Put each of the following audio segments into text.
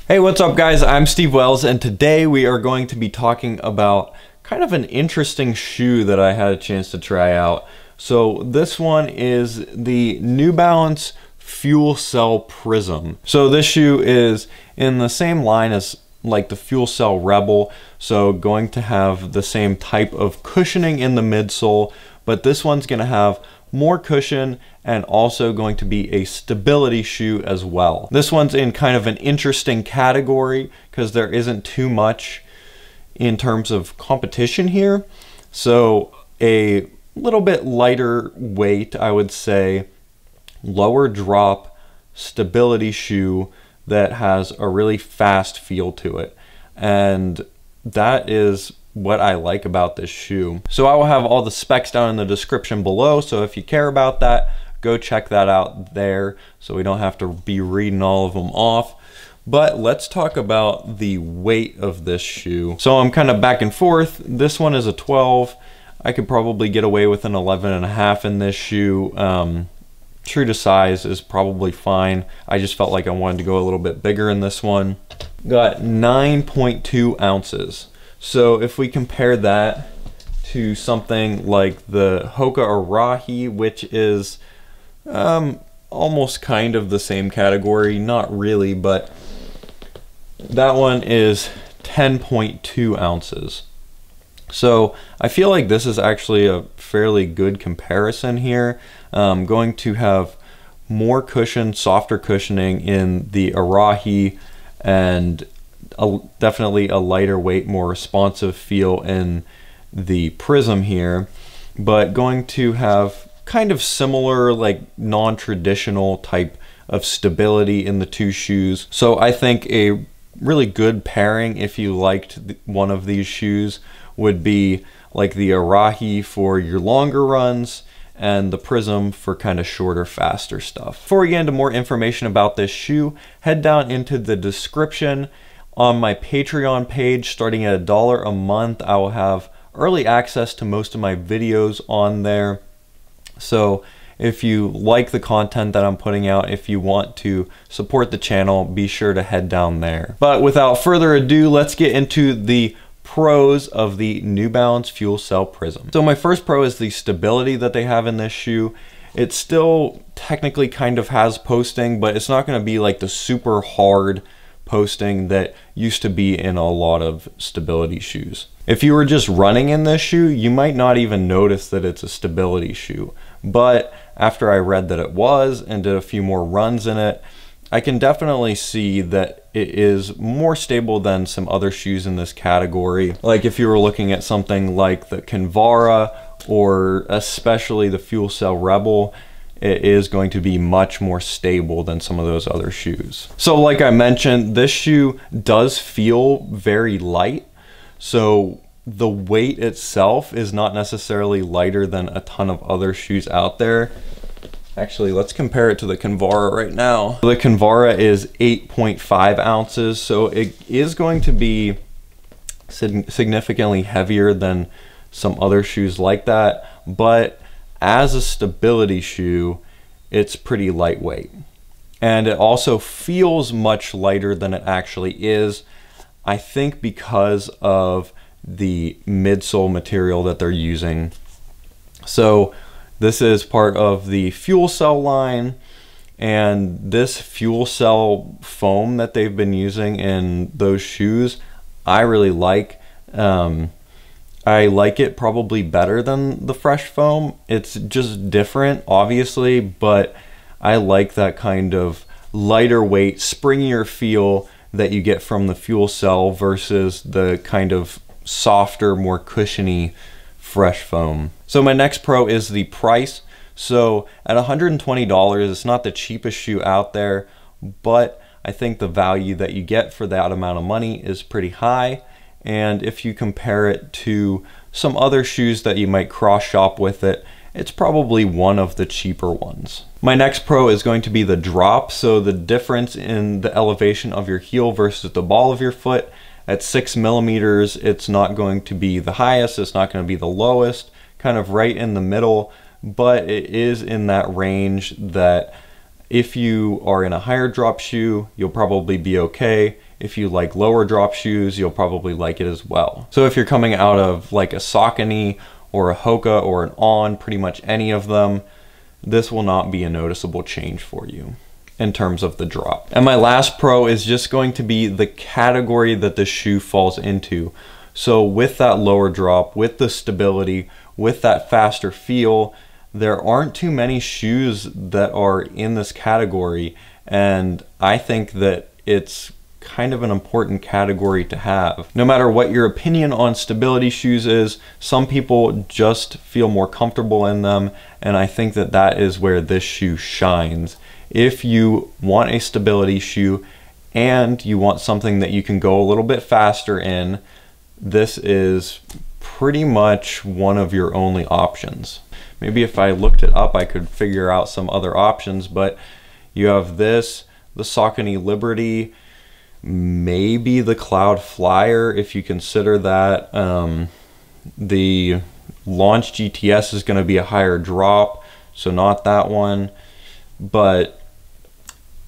Hey, what's up guys? I'm Steve Wells, and today we are going to be talking about kind of an interesting shoe that I had a chance to try out. So this one is the New Balance FuelCell Prism. So this shoe is in the same line as like the FuelCell Rebel, so going to have the same type of cushioning in the midsole, but this one's going to have more cushion and also going to be a stability shoe as well. This one's in kind of an interesting category because there isn't too much in terms of competition here. So a little bit lighter weight, I would say, lower drop stability shoe that has a really fast feel to it. And that is what I like about this shoe. So I will have all the specs down in the description below, so if you care about that, go check that out there so we don't have to be reading all of them off. But let's talk about the weight of this shoe. So I'm kind of back and forth. This one is a 12. I could probably get away with an 11.5 in this shoe. True to size is probably fine. I just felt like I wanted to go a little bit bigger in this one. Got 9.2 ounces. So if we compare that to something like the Hoka Arahi, which is almost kind of the same category, not really, but that one is 10.2 ounces. So I feel like this is actually a fairly good comparison here. Going to have more cushion, softer cushioning in the Arahi, and definitely a lighter weight, more responsive feel in the Prism here, but going to have kind of similar, like non-traditional type of stability in the two shoes. So I think a really good pairing, if you liked one of these shoes, would be like the Arahi for your longer runs and the Prism for kind of shorter, faster stuff. Before we get into more information about this shoe, head down into the description. On my Patreon page, starting at $1 a month, I will have early access to most of my videos on there. So if you like the content that I'm putting out, if you want to support the channel, be sure to head down there. But without further ado, let's get into the pros of the New Balance FuelCell Prism. So my first pro is the stability that they have in this shoe. It still technically kind of has posting, but it's not going to be like the super hard posting that used to be in a lot of stability shoes. If you were just running in this shoe, you might not even notice that it's a stability shoe. But after I read that it was and did a few more runs in it, I can definitely see that it is more stable than some other shoes in this category. Like if you were looking at something like the Kinvara or especially the FuelCell Rebel, it is going to be much more stable than some of those other shoes. So like I mentioned, this shoe does feel very light. So the weight itself is not necessarily lighter than a ton of other shoes out there. Actually, let's compare it to the Kinvara right now. The Kinvara is 8.5 ounces, so it is going to be significantly heavier than some other shoes like that, but as a stability shoe, it's pretty lightweight. And it also feels much lighter than it actually is, I think because of the midsole material that they're using. So this is part of the FuelCell line, and this FuelCell foam that they've been using in those shoes, I really like. I like it probably better than the fresh foam. It's just different, obviously, but I like that kind of lighter weight, springier feel that you get from the FuelCell versus the kind of softer, more cushiony fresh foam. So my next pro is the price. So at $120, it's not the cheapest shoe out there, but I think the value that you get for that amount of money is pretty high. And if you compare it to some other shoes that you might cross shop with it, it's probably one of the cheaper ones. My next pro is going to be the drop. So the difference in the elevation of your heel versus the ball of your foot. At 6 millimeters, it's not going to be the highest, it's not going to be the lowest, kind of right in the middle, but it is in that range that if you are in a higher drop shoe, you'll probably be okay. If you like lower drop shoes, you'll probably like it as well. So if you're coming out of like a Saucony or a Hoka or an On, pretty much any of them, this will not be a noticeable change for you in terms of the drop. And my last pro is just going to be the category that the shoe falls into. So with that lower drop, with the stability, with that faster feel, there aren't too many shoes that are in this category, and I think that it's kind of an important category to have. No matter what your opinion on stability shoes is, some people just feel more comfortable in them, and I think that that is where this shoe shines. If you want a stability shoe and you want something that you can go a little bit faster in, this is pretty much one of your only options. Maybe if I looked it up, I could figure out some other options, but you have this, the Saucony Liberty, maybe the Cloud Flyer, if you consider that. The Launch GTS is going to be a higher drop, so not that one. But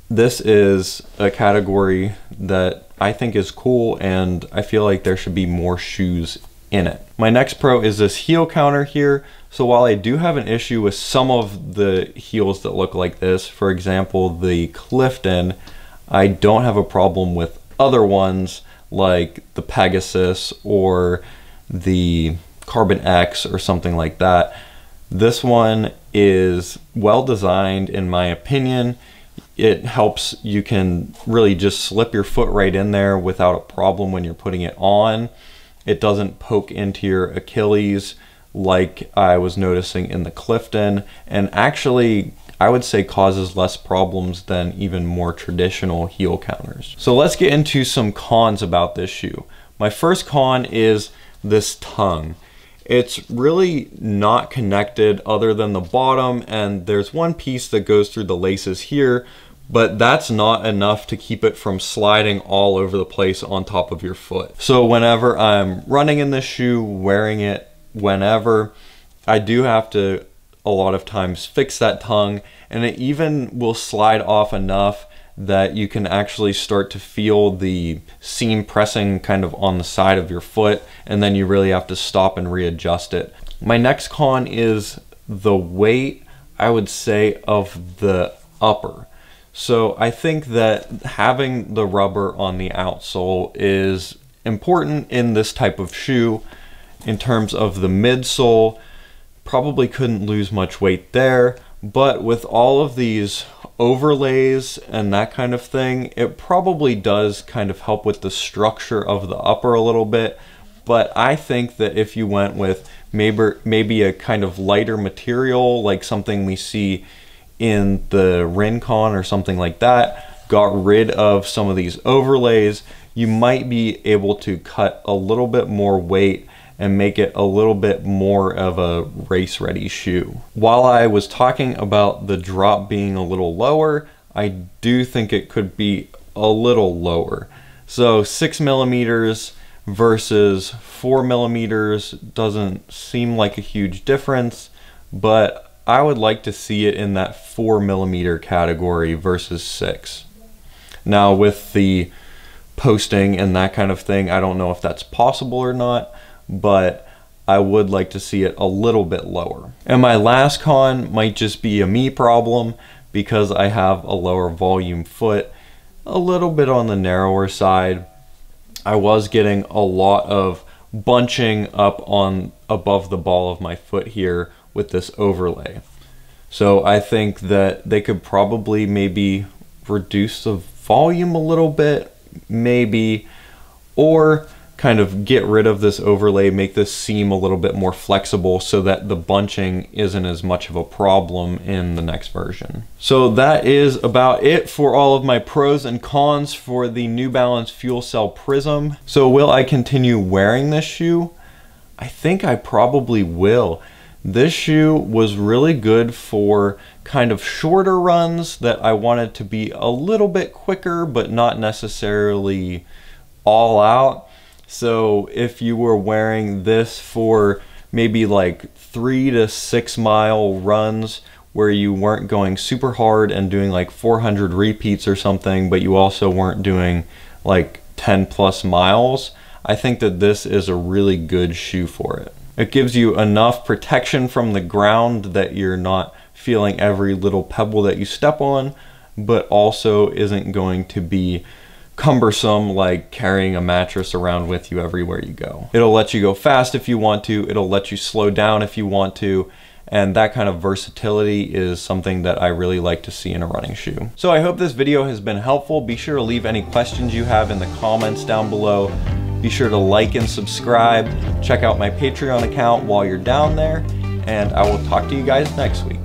this is a category that I think is cool, and I feel like there should be more shoes in it. My next pro is this heel counter here. So while I do have an issue with some of the heels that look like this, for example, the Clifton, I don't have a problem with other ones like the Pegasus or the Carbon X or something like that. This one is well designed in my opinion. It helps, you can really just slip your foot right in there without a problem when you're putting it on. It doesn't poke into your Achilles like I was noticing in the Clifton, and actually I would say causes less problems than even more traditional heel counters. So let's get into some cons about this shoe. My first con is this tongue. It's really not connected other than the bottom, and there's one piece that goes through the laces here, but that's not enough to keep it from sliding all over the place on top of your foot. So whenever I'm running in this shoe, wearing it whenever, I do have to a lot of times fix that tongue, and it even will slide off enough that you can actually start to feel the seam pressing kind of on the side of your foot, and then you really have to stop and readjust it. My next con is the weight, I would say, of the upper. So I think that having the rubber on the outsole is important in this type of shoe. In terms of the midsole, probably couldn't lose much weight there, but with all of these overlays and that kind of thing, it probably does kind of help with the structure of the upper a little bit. But I think that if you went with maybe a kind of lighter material, like something we see in the Rincon or something like that, got rid of some of these overlays, you might be able to cut a little bit more weight and make it a little bit more of a race ready shoe. While I was talking about the drop being a little lower, I do think it could be a little lower. So 6mm versus 4mm doesn't seem like a huge difference, but I would like to see it in that 4mm category versus 6. Now with the posting and that kind of thing, I don't know if that's possible or not, but I would like to see it a little bit lower. And my last con might just be a me problem because I have a lower volume foot, a little bit on the narrower side. I was getting a lot of bunching up on above the ball of my foot here with this overlay. So I think that they could probably maybe reduce the volume a little bit, maybe, or kind of get rid of this overlay, make this seam a little bit more flexible so that the bunching isn't as much of a problem in the next version. So that is about it for all of my pros and cons for the New Balance FuelCell Prism. So will I continue wearing this shoe? I think I probably will. This shoe was really good for kind of shorter runs that I wanted to be a little bit quicker, but not necessarily all out. So if you were wearing this for maybe like 3 to 6 mile runs where you weren't going super hard and doing like 400 repeats or something, but you also weren't doing like 10 plus miles, I think that this is a really good shoe for it. It gives you enough protection from the ground that you're not feeling every little pebble that you step on, but also isn't going to be cumbersome like carrying a mattress around with you everywhere you go. It'll let you go fast if you want to, it'll let you slow down if you want to, and that kind of versatility is something that I really like to see in a running shoe. So I hope this video has been helpful. Be sure to leave any questions you have in the comments down below. Be sure to like and subscribe. Check out my Patreon account while you're down there, and I will talk to you guys next week.